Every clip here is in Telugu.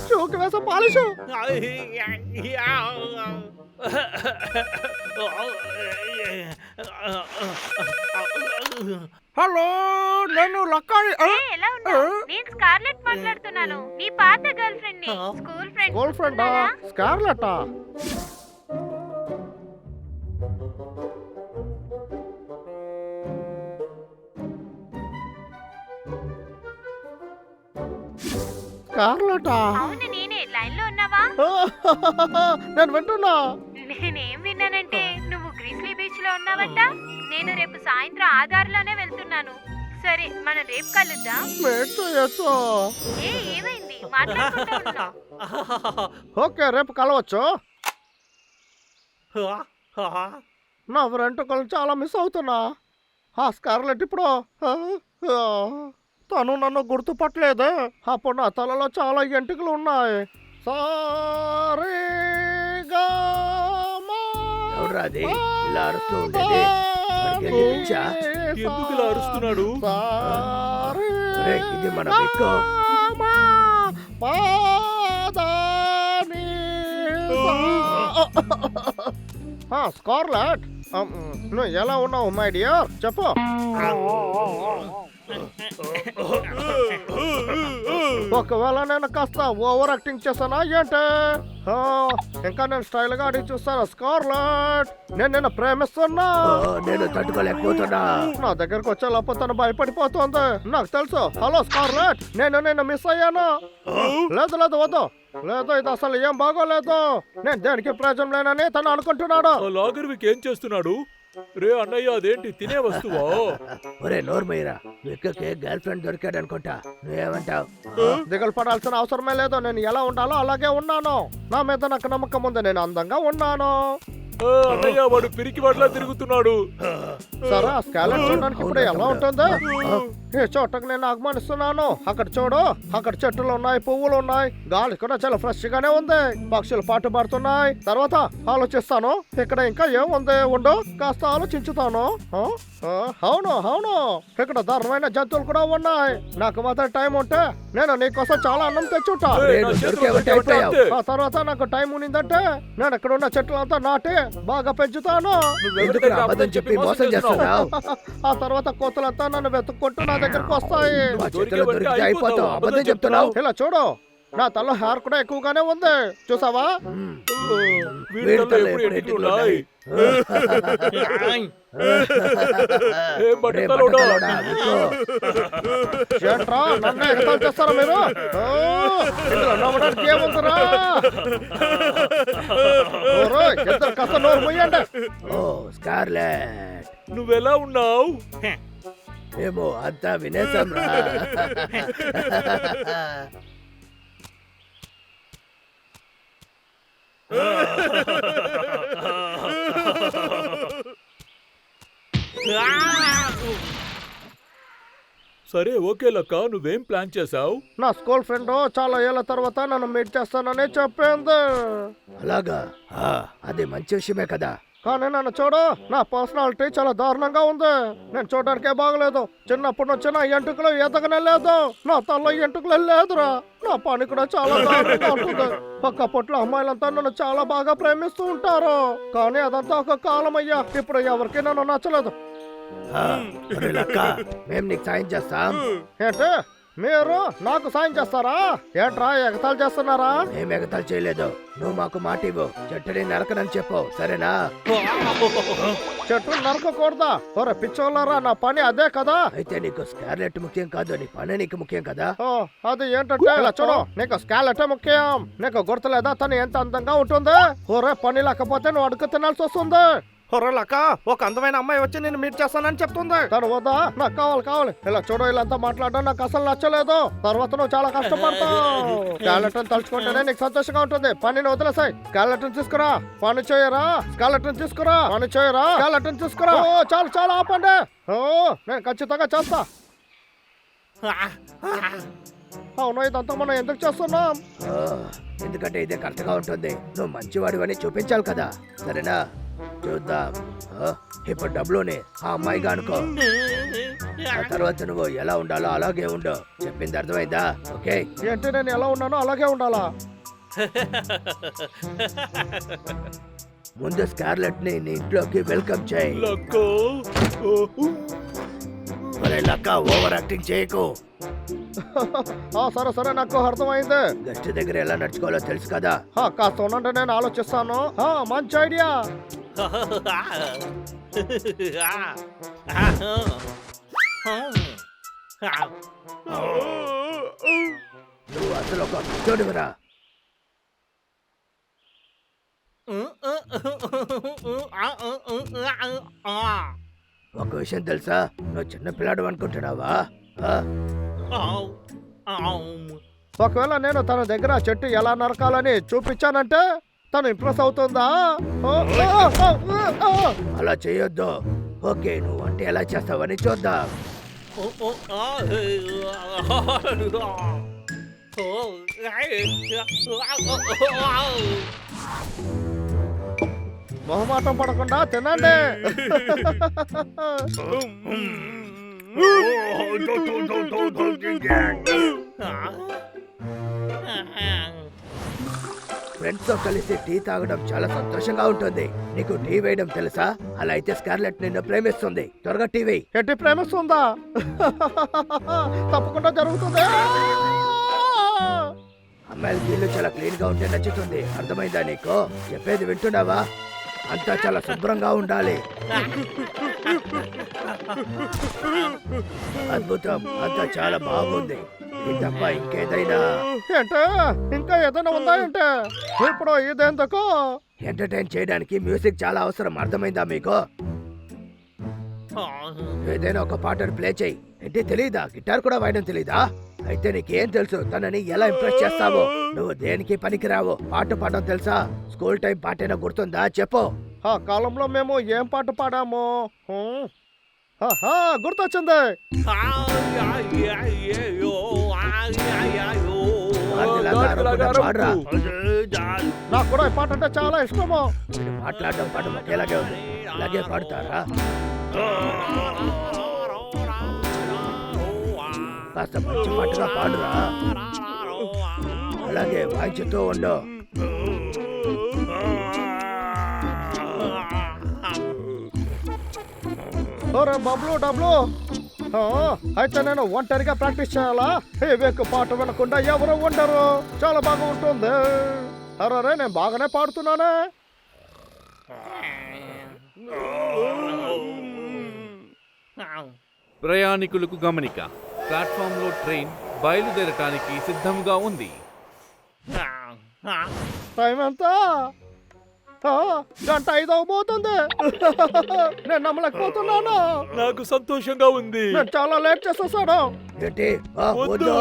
షూకి వేసే పాలిషు. హలో, నేను లక్కాని. ఎలా ఉన్నావు? నేను స్కార్లెట్ మాట్లాడుతున్నాను, నీ పాత గర్ల్ ఫ్రెండ్ ని. School friend. గర్ల్ ఫ్రెండా? స్కార్లెటా? స్కార్లెటా? అవును నేనే. లైన్ లో ఉన్నావా? నేను వింటున్నా. నేనేం విన్నానంటే నువ్వు గ్రీస్లీ బీచ్ లో ఉన్నావంట. నేను రేపు సాయంత్రం ఆధార్లోనే వెళ్తున్నాను. సరే, మనం రేపు కలుద్దాం. ఏమైంది? మాట్లాడుకుంటూ ఉన్నాం. ఓకే, రేపు కలవచ్చు. నా వెంట్రుకలు చాలా మిస్ అవుతున్నా. ఆ స్కార్లెట్ ఇప్పుడు తను నన్ను గుర్తుపట్టలేదు. అప్పుడు నా తలలో చాలా ఎంటుకలు ఉన్నాయి. ఎందుకు ఇలా అరుస్తున్నాడు? ఇది మన స్కార్లెట్, నువ్వు ఎలా ఉన్నావు మై డియర్? చెప్పు. ఒకవేళ నేను కాస్త ఓవర్ యాక్టింగ్ చేశానా ఏంటే? ఇంకా నేను స్టైల్ గా అడిగి చూస్తాను. స్కార్లెట్, నేను నిన్ను ప్రేమిస్తున్నా. నేను తట్టుకోలేకపోతున్నా. నా దగ్గరకు వచ్చే లోపల తను భయపడిపోతుంది. నాకు తెలుసు. హలో స్కార్లెట్, నేను మిస్ అయ్యాను. లేదు లేదు, వద్దు. లేదు, ఇది అసలు ఏం బాగోలేదు. నేను దేనికి ప్రయోజనం లేనని తను అనుకుంటున్నాడు. లాగర్విక్ ఏం చేస్తున్నాడు? రే అన్నయ్య, అదేంటి తినే వస్తువా? ఒరే నోర్మయ్యరా, విక్కకి గర్ల్ ఫ్రెండ్ దొరికాడు అనుకుంటా. నువ్వేమంటావు? దిగులు పడాల్సిన అవసరమే లేదు. నేను ఎలా ఉండాలో అలాగే ఉన్నాను. నా మీద నాకు నమ్మకం ఉంది. నేను అందంగా ఉన్నాను. అన్నయ్య, వాడు పిరికి వాడిలా తిరుగుతున్నాడు. సరే, ఆ స్కాలెట్ చూడడానికి ఇప్పుడు ఎలా ఉంటుందో? ఈ చోటకు నేను ఆగమనిస్తున్నాను. అక్కడ చూడు, అక్కడ చెట్లు ఉన్నాయి, పువ్వులు ఉన్నాయి, గాలి కూడా చాలా ఫ్రెష్ గానే ఉంది. పక్షులు పాటు పడుతున్నాయి. తర్వాత ఆలోచిస్తాను, ఇక్కడ ఇంకా ఏముంది, ఉండు కాస్త ఆలోచించుతాను. అవును అవును, ఇక్కడ దారుణమైన జంతువులు కూడా ఉన్నాయి. నాకు మాత్రం టైం ఉంటే నేను నీకోసం చాలా అన్నం తెచ్చుంటా. ఆ తర్వాత నాకు టైం ఉన్నిందంటే నేను ఇక్కడ ఉన్న చెట్లంతా నాటి బాగా పెంచుతాను. చెప్పి మోసం చేస్తున్నావు. ఆ తర్వాత కోతులంతా నన్ను వెతుక్కుంటూ నా దగ్గరకు వస్తాయి. చెప్తున్నావు. ఇలా చూడు, నా తల హెయిర్ కూడా ఎక్కువగానే ఉంది. చూసావా? ఏంట్రా నన్ను ఎగతాళి చేస్తారా మీరు? ఇందులో నవ్వడానికి ఏముందిరా? ఇద్దరు కాస్త నోరు మూయండి. ఓ స్కార్లెట్, నువ్వెలా ఉన్నావు? ఏమో అంతా వినేసాం రా. సరే, ఓకే లక్క, నువ్వేం ప్లాన్ చేసావు? నా స్కూల్ ఫ్రెండ్ చాలా ఏళ్ల తర్వాత నన్ను మీట్ చేస్తానని చెప్పింది. అలాగా? అది మంచి విషయమే కదా. కానీ నన్ను చూడు, నా పర్సనాలిటీ చాలా దారుణంగా ఉంది. నేను చూడడానికే బాగలేదు. చిన్నప్పటి నుంచి నా ఎంటుకలు ఎదగనే లేదు. నా తల్ల ఎంటుకలు లేదురా. నా పని కూడా చాలా దారుణంగా ఉంటుంది. ఒక్కప్పట్లో అమ్మాయిలంతా నన్ను చాలా బాగా ప్రేమిస్తూ ఉంటారు. కానీ అదంతా ఒక కాలం అయ్యా. ఇప్పుడు ఎవరికి నన్ను నచ్చలేదు. మేము నీకు సాయం చేస్తాం. ఏంటి, మీరు నాకు సాయం చేస్తారా? ఏంట్రా ఎగతాలు చేస్తున్నారా? ఏం ఎగతాలు చేయలేదు. నువ్వు మాకు మాట ఇవ్వు. చెట్టుని నరకనని చెప్పు, సరేనా? చెట్టు నరకకూడదా? ఒరే పిచ్చోళ్ళారా, నా పని అదే కదా. అయితే నీకు స్కార్లెట్ ముఖ్యం కాదు, నీ పని నీకు ముఖ్యం కదా. అది ఏంటంటే ఇలా చూడు, నీకు స్కార్లెట్ ముఖ్యం. నీకు గుర్తులేదా తను ఎంత అందంగా ఉంటుంది? ఒరే పని లేకపోతే నువ్వు అడుగు తినాల్సి వస్తుంది. లక్క ఒక అందమైన అమ్మాయి వచ్చి నేను మీట్ చేస్తానని చెప్తుంది. తర్వాత నాకు కావాలి ఇలా చూడు, ఇలాంతా మాట్లాడడం నాకు అసలు నచ్చలేదు. తర్వాత నువ్వు చాలా కష్టపడతావు. స్కాలెటన్ తలుచుకుంటేనే నీకు సంతోషంగా ఉంటుంది. పనిని వదిలేసాయి. స్కాలెటన్ తీసుకురా, పని చేయరా. స్కాలెటన్ తీసుకురా, పని చేయరా. స్కాలెటన్ తీసుకురా. ఓ చాలు చాలు ఆపండి. ఓ నేను ఖచ్చితంగా చేస్తా. అవును, ఇదంతా మనం ఎందుకు చేస్తున్నాం? ఆ, ఎందుకంటే ఇదే కరెక్ట్గా ఉంటుంది. నువ్వు మంచివాడివని చూపించాలి కదా. సరేనా, చూద్దాం. ఇప్పుడు డబ్బులోనే ఆ అమ్మాయిగా అనుకో. ఆ తర్వాత నువ్వు ఎలా ఉండాలో అలాగే ఉండు. చెప్పింది అర్థమైందా? ఓకే. ఏంటి, నేను ఎలా ఉన్నానో అలాగే ఉండాలా? ముందు స్కార్లెట్ ని నీ ఇంట్లోకి వెల్కమ్ చేయి. లక్కో ఒరే లక్క, ఓవర్ యాక్టింగ్ చేయకు. సరే నాకు అర్థమైంది. గెస్ట్ దగ్గర ఎలా నడుచుకోవాలో తెలుసు కదా. కాస్త ఉండండి, నేను ఆలోచిస్తాను. మంచి ఐడియా. నువ్వు అసలు ఒక పిచ్చోడివిరా. ఒక విషయం తెలుసా, నువ్వు చిన్న పిల్లాడు అనుకుంటున్నావా? ఒకవేళ నేను తన దగ్గర చెట్టు ఎలా నరకాలని చూపించానంటే తను ఇంప్రెస్ అవుతుందా? అలా చేయొద్దు. ఓకే, నువ్వు అంటే ఎలా చేస్తావని చూద్దాం. మొహమాటం పడకుండా తినండి. ఫ్రెండ్స్ తో కలిసి టీ తాగడం చాలా సంతోషంగా ఉంటుంది. నీకు టీ వేయడం తెలుసా? అలా అయితే స్కార్లెట్ నిన్ను ప్రేమిస్తుంది. త్వరగా టీ వేయి. ఎట్టి ప్రేమిస్తుందా? తప్పకుండా జరుగుతుంది. అమ్మాయిలకి ఇల్లు చాలా క్లీన్ గా ఉంటే నచ్చుతుంది. అర్థమైందా నీకు? చెప్పేది వింటున్నావా? అంతా చాలా శుభ్రంగా ఉండాలి. అద్భుతం, అంతా చాలా బాగుంది. ఇది తప్ప ఇంకేదైనా? ఏంటే, ఇంకా ఏదైనా ఉందా ఏంటే? ఇప్పుడు ఇదేందుకు? ఎంటర్టైన్ చేయడానికి మ్యూజిక్ చాలా అవసరం. అర్థమైందా మీకు? ఏదైనా ఒక పాటను ప్లే చేయి. ఏంటి, తెలీదా? గిటార్ కూడా వాయడం తెలీదా? అయితే నీకేం తెలుసు తనని ఎలా ఇంప్రెస్ చేస్తావో? నువ్వు దేనికి పనికిరావు. పాట పాడడం తెలుసా? స్కూల్ టైం పాటైనా గుర్తుందా? చెప్పు. ఆ కాలంలో మేము ఏం పాట పాడాము? గుర్తొచ్చింది. పాడరా. నాకు కూడా ఈ పాట అంటే చాలా ఇష్టము. మాట్లాడడం పాట ఒకేలాగే ఉంది. ఇలాగే పాడుతారా? కాస్త మంచి పాటగా పాడురా. అలాగే వాయించుతూ ఉండు. డబ్లు అయితే నేను ఒంటరిగా ప్రాక్టీస్ చేయాలా? వేకు పాట వినకుండా ఎవరు ఉండరు. చాలా బాగా ఉంటుంది. అరే నేను బాగానే పాడుతున్నానే. ప్రయాణికులకు గమనిక, ప్లాట్ఫామ్లో ట్రైన్ బయలుదేరటానికి సిద్ధంగా ఉంది. టైం ఎంత? 1:05 అవబోతుంది. నేను నమ్మలేకపోతున్నాను. నాకు సంతోషంగా ఉంది. నేను చాలా లేట్ చేసేసాను. ఏంటి? వద్దు. వద్దు.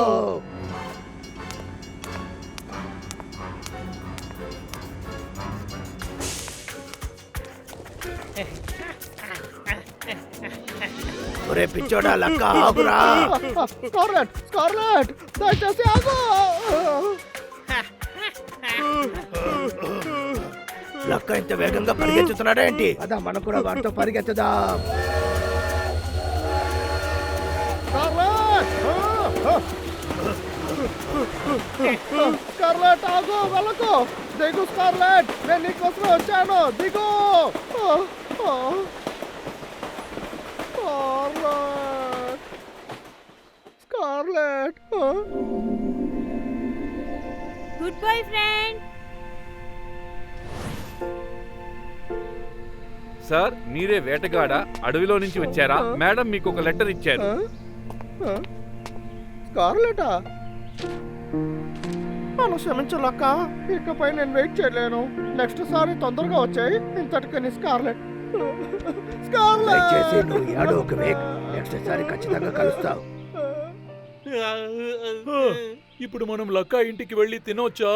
ఒరే పిచ్చోడా, లక్క ఆగురా. స్కార్లెట్ దయచేసి ఆగు. లక్క ఇంత వేగంగా పరిగెత్తుతున్నాడా ఏంటి? అదా మనం కూడా వాటితో పరిగెత్తుదాం. స్కార్లెట్ ఆగు, వెళ్ళకు. దిగు స్కార్లెట్, నేను నీకోసం వచ్చాను. దిగు. Scarlet. Good bye friend. Sir, మీరే వేటగాడ అడవిలో నుంచి వచ్చారా? మేడం మీకు ఒక లెటర్ ఇచ్చారు. స్కార్లెటా? నన్ను క్షమించలక్క, ఇకపై నేను వెయిట్ చేయలేను. నెక్స్ట్ సారి తొందరగా వచ్చాయి. ఇంతటికి నీ స్కార్లెట్. దయచేసి నువ్వు ఏడవకు వివేక్. నెక్స్ట్ సారి ఖచ్చితంగా కలుస్తావు. ఇప్పుడు మనం లక్క ఇంటికి వెళ్ళి తినొచ్చా?